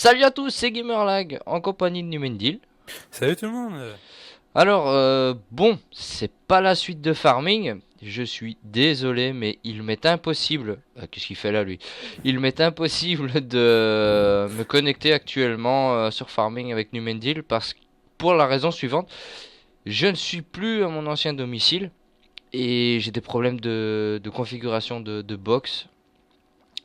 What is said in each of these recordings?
Salut à tous, c'est Gamerlag en compagnie de Numendil. Salut tout le monde. Alors, bon, c'est pas la suite de Farming. Je suis désolé, mais il m'est impossible. Qu'est-ce qu'il fait là, lui? Il m'est impossible de me connecter actuellement sur Farming avec Numendil pour la raison suivante. Je ne suis plus à mon ancien domicile et j'ai des problèmes de configuration de box.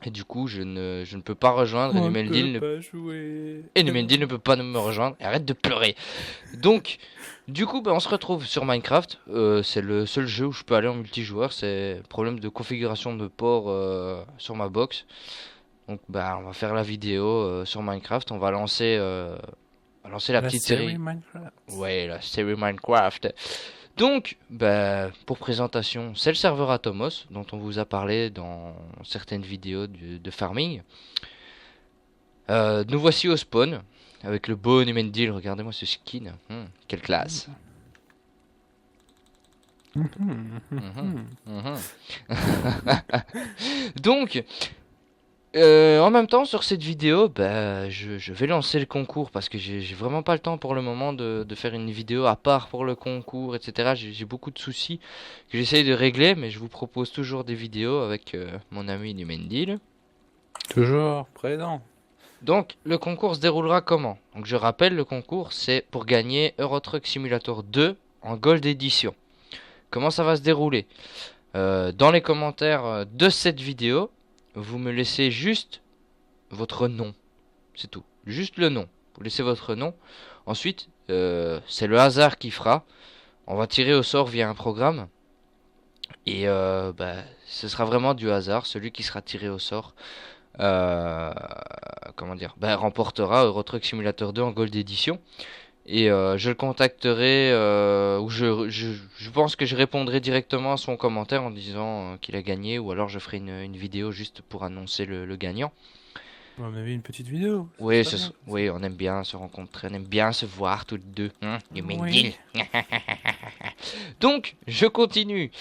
Et du coup, je ne peux pas rejoindre et On ne peut Numendil pas jouer. Ne peut pas me rejoindre. Arrête de pleurer. Donc, du coup, on se retrouve sur Minecraft. C'est le seul jeu où je peux aller en multijoueur. C'est problème de configuration de port sur ma box. Donc, on va faire la vidéo sur Minecraft. On va lancer la La petite série série. Minecraft. Ouais, la série Minecraft. Donc, pour présentation, c'est le serveur Atomos dont on vous a parlé dans certaines vidéos de farming. Nous voici au spawn avec le beau Numendil. Regardez-moi ce skin. Quelle classe. Mhm, mhm. Donc, en même temps, sur cette vidéo, je vais lancer le concours parce que j'ai vraiment pas le temps pour le moment de faire une vidéo à part pour le concours, etc. J'ai beaucoup de soucis que j'essaye de régler, mais je vous propose toujours des vidéos avec mon ami Numendil. Toujours présent. Donc, le concours se déroulera comment? Donc, je rappelle, le concours, c'est pour gagner Euro Truck Simulator 2 en Gold Edition. Comment ça va se dérouler? Dans les commentaires de cette vidéo, vous me laissez juste votre nom. C'est tout. Juste le nom. Vous laissez votre nom. Ensuite, c'est le hasard qui fera. On va tirer au sort via un programme. Et ce sera vraiment du hasard. Celui qui sera tiré au sort euh, comment dire, remportera Euro Truck Simulator 2 en Gold Edition. Et je le contacterai, ou je pense que je répondrai directement à son commentaire en disant qu'il a gagné, ou alors je ferai une vidéo juste pour annoncer le gagnant. On a vu une petite vidéo. Ce Oui, serait bien comme ça. oui, on aime bien se rencontrer, on aime bien se voir tous les deux. Du Oui. Mendil. Donc, je continue.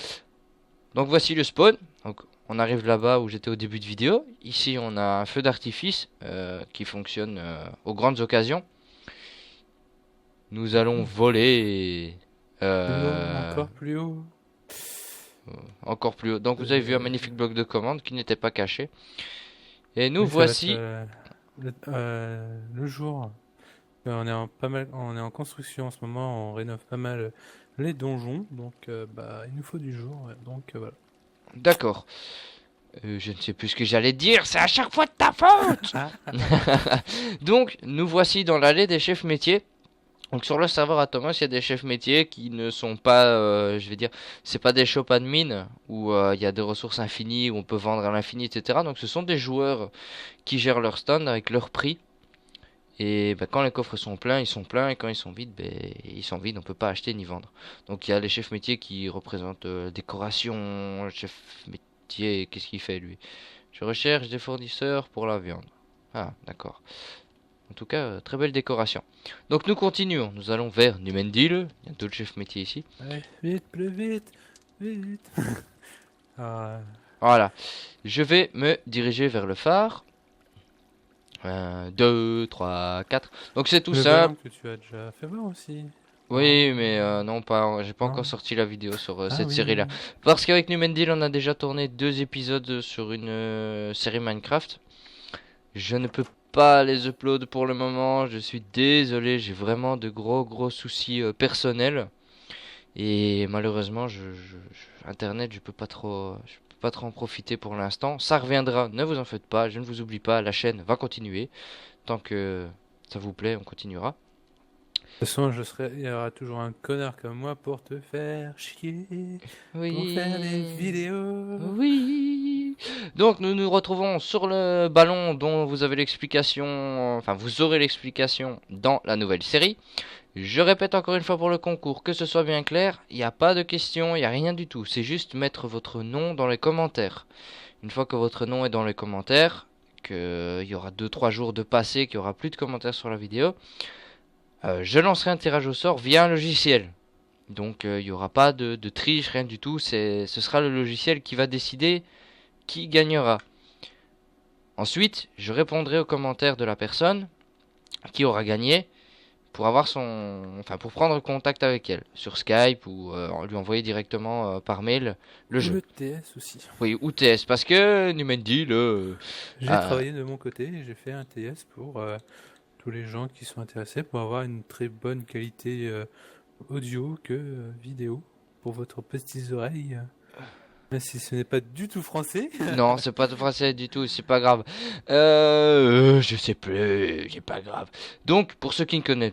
Donc voici le spawn. Donc on arrive là-bas où j'étais au début de vidéo. Ici on a un feu d'artifice qui fonctionne aux grandes occasions. Nous allons voler Plus haut, euh, encore plus haut. encore plus haut. Donc vous avez vu un magnifique bloc de commande qui n'était pas caché. Et nous Oui, ça va être voici. le jour. On est en construction en ce moment. On rénove pas mal les donjons. Donc, il nous faut du jour. Ouais. Donc, voilà. D'accord. Je ne sais plus ce que j'allais dire. C'est à chaque fois de ta faute. Donc nous voici dans l'allée des chefs métiers. Donc sur le serveur Atomos, il y a des chefs métiers qui ne sont pas, je vais dire, c'est pas des shops admin où il y a des ressources infinies, où on peut vendre à l'infini, etc. Donc ce sont des joueurs qui gèrent leur stand avec leur prix. Et quand les coffres sont pleins, ils sont pleins, et quand ils sont vides, ils sont vides, on peut pas acheter ni vendre. Donc il y a les chefs métiers qui représentent décoration, chef métier, qu'est-ce qu'il fait lui? Je recherche des fournisseurs pour la viande. Ah, d'accord. En tout cas, très belle décoration. Donc nous continuons, nous allons vers Numendil. Il y a d'autres chefs métiers ici. Allez, vite, plus vite, vite. Ah, Voilà. Je vais me diriger vers le phare. 2, 3, 4. Donc c'est tout le simple. ballon que tu as déjà fait voir aussi. Non? Oui, mais non, pas. J'ai pas encore Non? sorti la vidéo sur Ah cette oui, série-là. oui. Parce qu'avec Numendil, on a déjà tourné 2 épisodes sur une série Minecraft. Je ne peux pas les upload pour le moment. Je suis désolé, j'ai vraiment de gros soucis personnels. Et malheureusement, Internet, je peux pas trop en profiter pour l'instant. Ça reviendra, ne vous en faites pas, je ne vous oublie pas, la chaîne va continuer. Tant que ça vous plaît, on continuera. De toute façon, il y aura toujours un connard comme moi pour te faire chier, pour faire des Oui, vidéos. oui. Donc nous nous retrouvons sur le ballon dont vous avez l'explication, enfin vous aurez l'explication dans la nouvelle série. Je répète encore une fois pour le concours, que ce soit bien clair, il n'y a pas de questions, il n'y a rien du tout. C'est juste mettre votre nom dans les commentaires. Une fois que votre nom est dans les commentaires, qu'il y aura 2 3 jours de passé, qu'il n'y aura plus de commentaires sur la vidéo, je lancerai un tirage au sort via un logiciel. Donc il n'y aura pas de triche, rien du tout. Ce sera le logiciel qui va décider qui gagnera. Ensuite, je répondrai aux commentaires de la personne qui aura gagné pour avoir pour prendre contact avec elle sur Skype ou lui envoyer directement par mail le Ou jeu. le TS aussi. Oui, ou TS parce que Numendi J'ai travaillé de mon côté et j'ai fait un TS pour tous les gens qui sont intéressés pour avoir une très bonne qualité audio que vidéo pour votre petites oreilles. Même si ce n'est pas du tout français. non, c'est pas français du tout, c'est pas grave. Je sais plus, c'est pas grave. Donc, pour ceux qui ne connaissent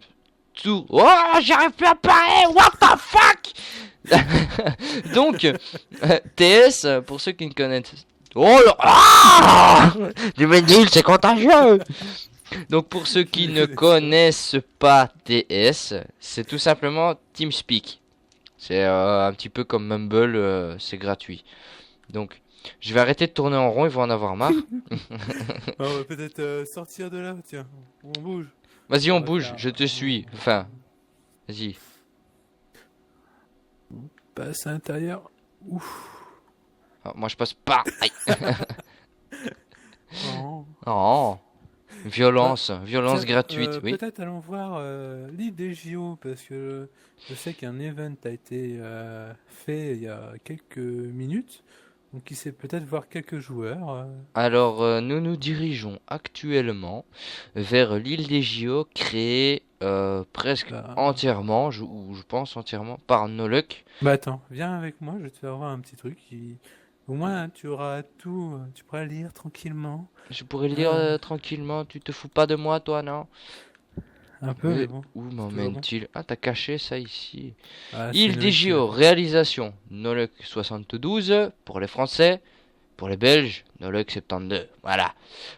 tout... Oh, j'arrive plus à parler, what the fuck. Donc, TS, pour ceux qui ne connaissent... Oh là... Ah du Mendil, c'est contagieux. Donc, pour ceux qui ne connaissent pas TS, c'est tout simplement TeamSpeak. C'est un petit peu comme Mumble, c'est gratuit. Donc, je vais arrêter de tourner en rond, ils vont en avoir marre. On va peut-être sortir de là, tiens. On bouge. Vas-y, on va bouge, faire- je te suis. Enfin, vas-y. Passe à l'intérieur. Ouf. Ah, moi, je passe pas. Aïe. Non. Oh, violence Tiens, gratuite, oui. peut-être allons voir l'île des JO parce que je sais qu'un event a été fait il y a quelques minutes. Donc il sait peut-être voir quelques joueurs. Alors, nous nous dirigeons actuellement vers l'île des JO, créée presque Bah, entièrement, ou je pense entièrement, par Nolok. bah attends, viens avec moi, je vais te faire voir un petit truc. Au moins tu auras tout, tu pourras lire tranquillement. Je pourrais le lire Ah, tranquillement, tu te fous pas de moi, toi, non? un peu, mais bon, Où c'est toujours bon. m'emmène-t-il? Ah, t'as caché ça ici. Ah, c'est Île le des mec qui JO, l'a réalisation Nolok 72 pour les Français, pour les Belges Nolok 72. Voilà.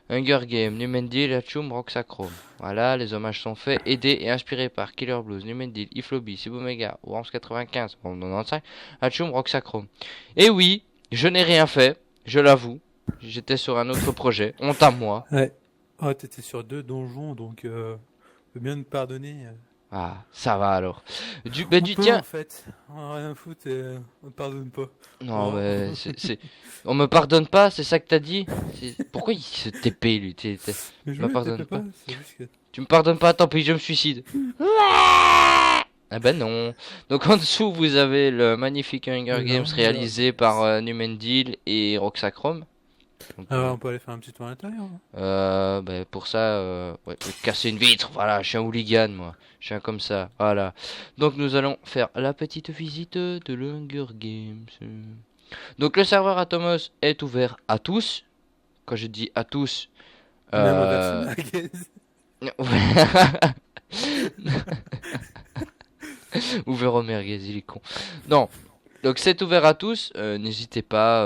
Hunger Games, Numendil, Hachoum, Roxachrome. Voilà, les hommages sont faits, aidés et inspirés par Killer Blues, Numendil, Iflobi, Sibomega, Worms 95, Worms 95, Hachoum, Roxachrome. Et oui, je n'ai rien fait, je l'avoue. J'étais sur un autre projet, honte à moi. fait. Ouais. Oh, t'étais sur 2 donjons, donc peut bien te pardonner. Ah, ça va alors. Du, On du peut tien. en fait. On a rien à foutre et on te pardonne pas. Non, Oh. mais on me pardonne pas, c'est ça que t'as dit? Pourquoi il se TP lui? Mais Tu je me me pardonnes pas, pas? c'est juste que... Tu me pardonnes pas, tant pis, je me suicide. Ah ben non. Donc en dessous, vous avez le magnifique Hunger Non, Games réalisé par Numendil et Roxachrome. Donc, Ah, on peut aller faire un petit tour à l'intérieur. Hein. ben, pour ça, ouais, casser une vitre. Voilà, je suis un hooligan, moi. Je suis un comme ça. Voilà. Donc nous allons faire la petite visite de l'Hunger Games. Donc le serveur Atomos est ouvert à tous. Quand je dis à tous, Même en version euh... merguez. ouvert aux merguez, il est con. Non. Donc c'est ouvert à tous. N'hésitez pas.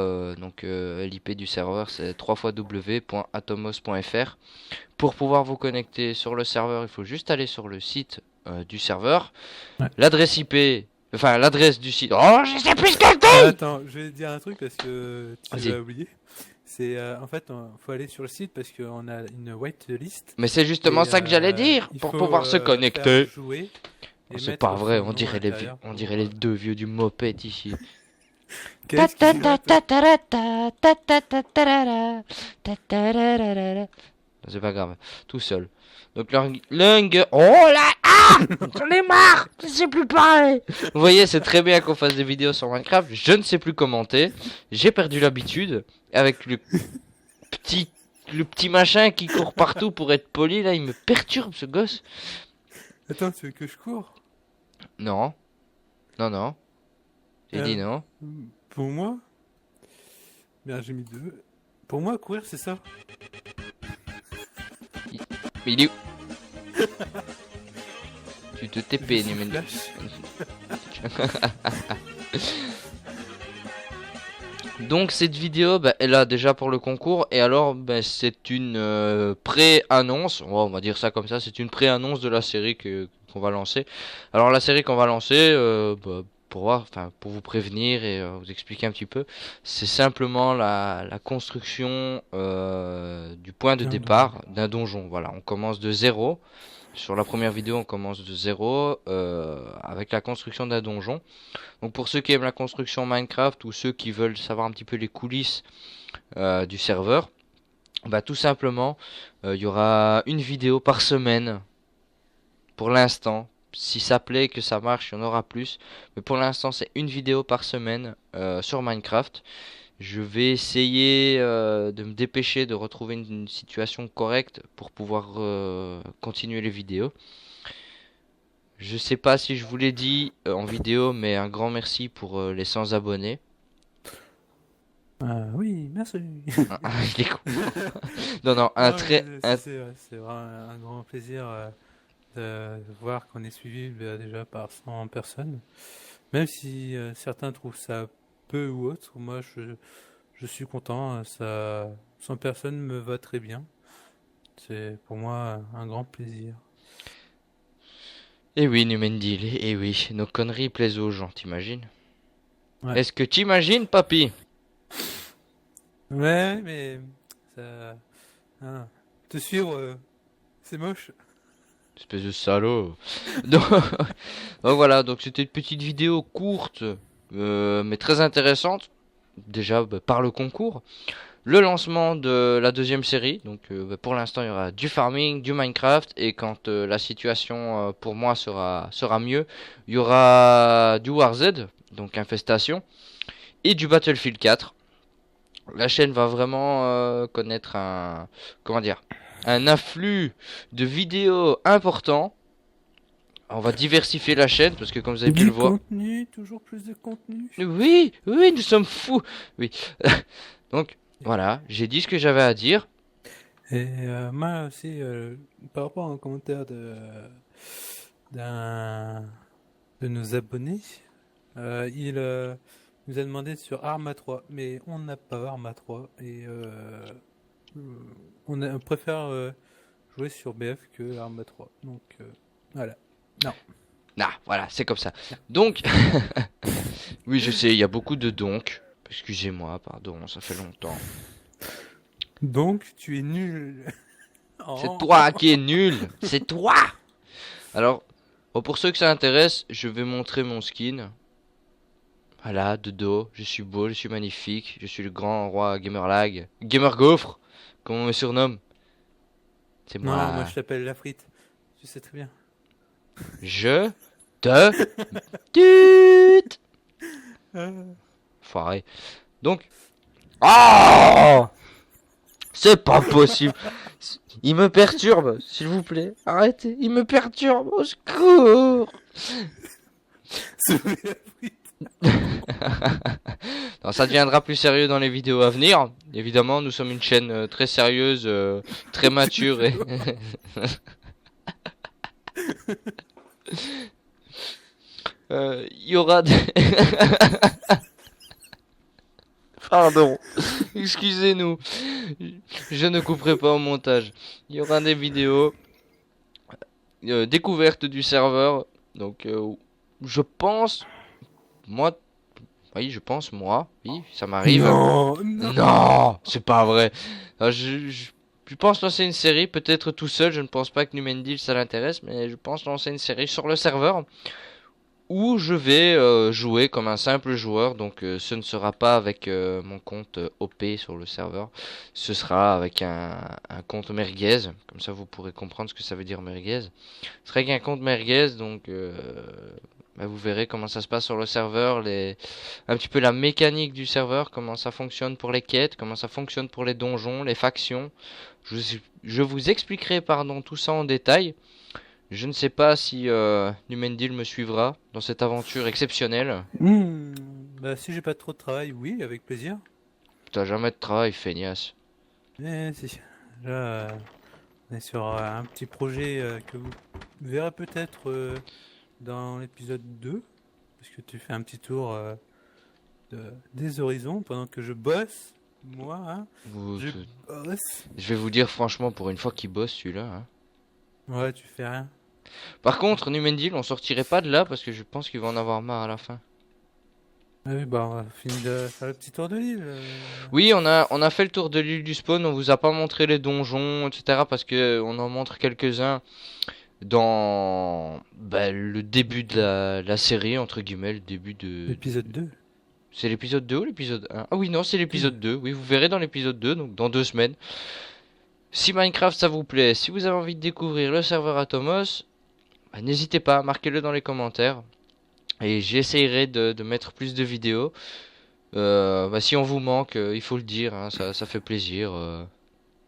L'IP du serveur c'est www.atomos.fr. Pour pouvoir vous connecter sur le serveur, il faut juste aller sur le site du serveur. Ouais. L'adresse IP. Enfin, l'adresse du site. Oh, je sais plus ce que je dis! Attends, je vais te dire un truc parce que tu Vas-y. l'as oublié. C'est en fait, faut aller sur le site parce qu'on a une whitelist. Mais c'est justement ça que j'allais dire. Il Pour faut, pouvoir se faire connecter. jouer et Oh, c'est mettre pas vrai, son on nom dirait à l'intérieur on pour, dirait les deux vieux du moped ici. Qu'est-ce qu'il a, toi C'est pas grave, tout seul. Donc oh là, ah, j'en ai marre, je sais plus parler. Vous voyez, c'est très bien qu'on fasse des vidéos sur Minecraft. Je ne sais plus commenter, j'ai perdu l'habitude avec le petit machin qui court partout pour être poli là, il me perturbe ce gosse. Attends, tu veux que je cours Non, non, j'ai dit non. Pour moi Bien, j'ai mis 2. Pour moi, courir, c'est ça. Mais il est où? Tu te TP, Je suis Numen. Flash. Donc cette vidéo, bah, elle a déjà pour le concours et alors bah, c'est une pré-annonce, on va dire ça comme ça, c'est une pré-annonce de la série qu'on va lancer. Alors la série qu'on va lancer, bah, pour voir, enfin pour vous prévenir et vous expliquer un petit peu, c'est simplement la construction du point de D'un départ d'un donjon. Voilà, on commence de zéro. Sur la première vidéo, on commence de zéro avec la construction d'un donjon. Donc pour ceux qui aiment la construction Minecraft ou ceux qui veulent savoir un petit peu les coulisses du serveur, Bah tout simplement, il y aura une vidéo par semaine pour l'instant. Si ça plaît, que ça marche, il y en aura plus. Mais pour l'instant, c'est une vidéo par semaine sur Minecraft. Je vais essayer de me dépêcher de retrouver une situation correcte pour pouvoir continuer les vidéos. Je sais pas si je vous l'ai dit en vidéo, mais un grand merci pour les 100 abonnés. Oui, merci. Il est con. Non, non, Non, mais c'est vraiment un grand plaisir de voir qu'on est suivi déjà par 100 personnes. Même si certains trouvent ça peu ou autre, moi je suis content. 100 personnes me va très bien. C'est pour moi un grand plaisir. Et oui, Numendil, et oui, nos conneries plaisent aux gens, t'imagines? Ouais. Est-ce que t'imagines, papy? Ouais, mais ça, hein, te suivre, c'est moche. Espèce de salaud. Donc, donc voilà, donc c'était une petite vidéo courte, mais très intéressante. Déjà par le concours. Le lancement de la deuxième série. Donc pour l'instant il y aura du farming, du Minecraft. Et quand la situation pour moi sera mieux, il y aura du WarZ, donc Infestation, et du Battlefield 4. La chaîne va vraiment connaître comment dire, un afflux de vidéos important. On va diversifier la chaîne parce que comme vous avez pu le Du voir. contenu, toujours plus de contenu. Oui, oui, nous sommes fous. Oui. Donc voilà, j'ai dit ce que j'avais à dire. Et moi aussi, par rapport à un commentaire d'un de nos abonnés, il nous a demandé sur Arma 3, mais on n'a pas Arma 3 et on préfère jouer sur BF que Arma 3. Donc voilà. Non. Ah, voilà, c'est comme ça. Donc, oui, je sais, il y a beaucoup de donc. Excusez-moi, pardon, ça fait longtemps. Donc tu es nul. C'est Oh. toi qui es nul. C'est toi. Alors, bon, pour ceux que ça intéresse, je vais montrer mon skin. Voilà, de dos, je suis beau, je suis magnifique, je suis le grand roi Gamerlag. Gamer Gaufre, comme on me surnomme. C'est Non, moi moi. je t'appelle la frite. Tu sais très bien. Je te tute. Foiré. Donc, oh, c'est pas possible. Il me perturbe, s'il vous plaît. Arrêtez, il me perturbe. Au secours. Sauver la frite. Non, ça deviendra plus sérieux dans les vidéos à venir. Évidemment, nous sommes une chaîne très sérieuse, très mature et il y aura des... Pardon, excusez-nous, je ne couperai pas au montage. Il y aura des vidéos découvertes du serveur. Donc, je pense, moi, oui, je pense, moi, oui, ça m'arrive. Non, non. Non, c'est pas vrai. Je pense lancer une série, peut-être tout seul. Je ne pense pas que Numendil ça l'intéresse, mais je pense lancer une série sur le serveur où je vais jouer comme un simple joueur. Donc ce ne sera pas avec mon compte OP sur le serveur. Ce sera avec un compte merguez. Comme ça vous pourrez comprendre ce que ça veut dire merguez. Ce sera avec un compte merguez. Donc bah, vous verrez comment ça se passe sur le serveur. Un petit peu la mécanique du serveur. Comment ça fonctionne pour les quêtes. Comment ça fonctionne pour les donjons, les factions. Je vous expliquerai pardon, tout ça en détail. Je ne sais pas si Numendil me suivra dans cette aventure exceptionnelle. Bah, si j'ai pas trop de travail, oui, avec plaisir. T'as jamais de travail, feignasse. Mais si. Là, on est sur un petit projet que vous verrez peut-être dans l'épisode 2. Parce que tu fais un petit tour des horizons pendant que je bosse. Moi, hein, Vous- je bosse. Je vais vous dire franchement, pour une fois qu'il bosse celui-là. Hein. Ouais, tu fais rien. Par contre, Numendil, on sortirait pas de là parce que je pense qu'il va en avoir marre à la fin. Ah oui, bah, on va finir de faire le petit tour de l'île. Oui, on a fait le tour de l'île du spawn. On vous a pas montré les donjons, etc. Parce que on en montre quelques-uns dans bah, le début de la série, entre guillemets, le début de... L'épisode 2. C'est l'épisode 2 ou l'épisode 1? Ah oui, non, c'est l'épisode 2. Oui, vous verrez dans l'épisode 2, donc dans 2 semaines. Si Minecraft ça vous plaît, si vous avez envie de découvrir le serveur Atomos, bah, n'hésitez pas, marquez-le dans les commentaires. Et j'essayerai de mettre plus de vidéos. Bah, si on vous manque, il faut le dire, hein, ça fait plaisir.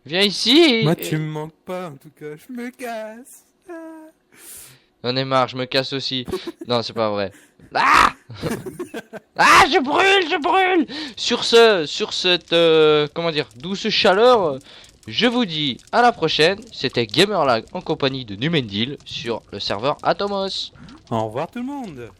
Viens ici! Moi, tu me manques pas, en tout cas, je me casse. J'en ai marre, je me casse aussi. Non, c'est pas vrai. Ah! Ah, je brûle, je brûle! Sur cette, comment dire, douce chaleur, je vous dis à la prochaine. C'était Gamerlag en compagnie de Numendil sur le serveur Atomos. Au revoir tout le monde.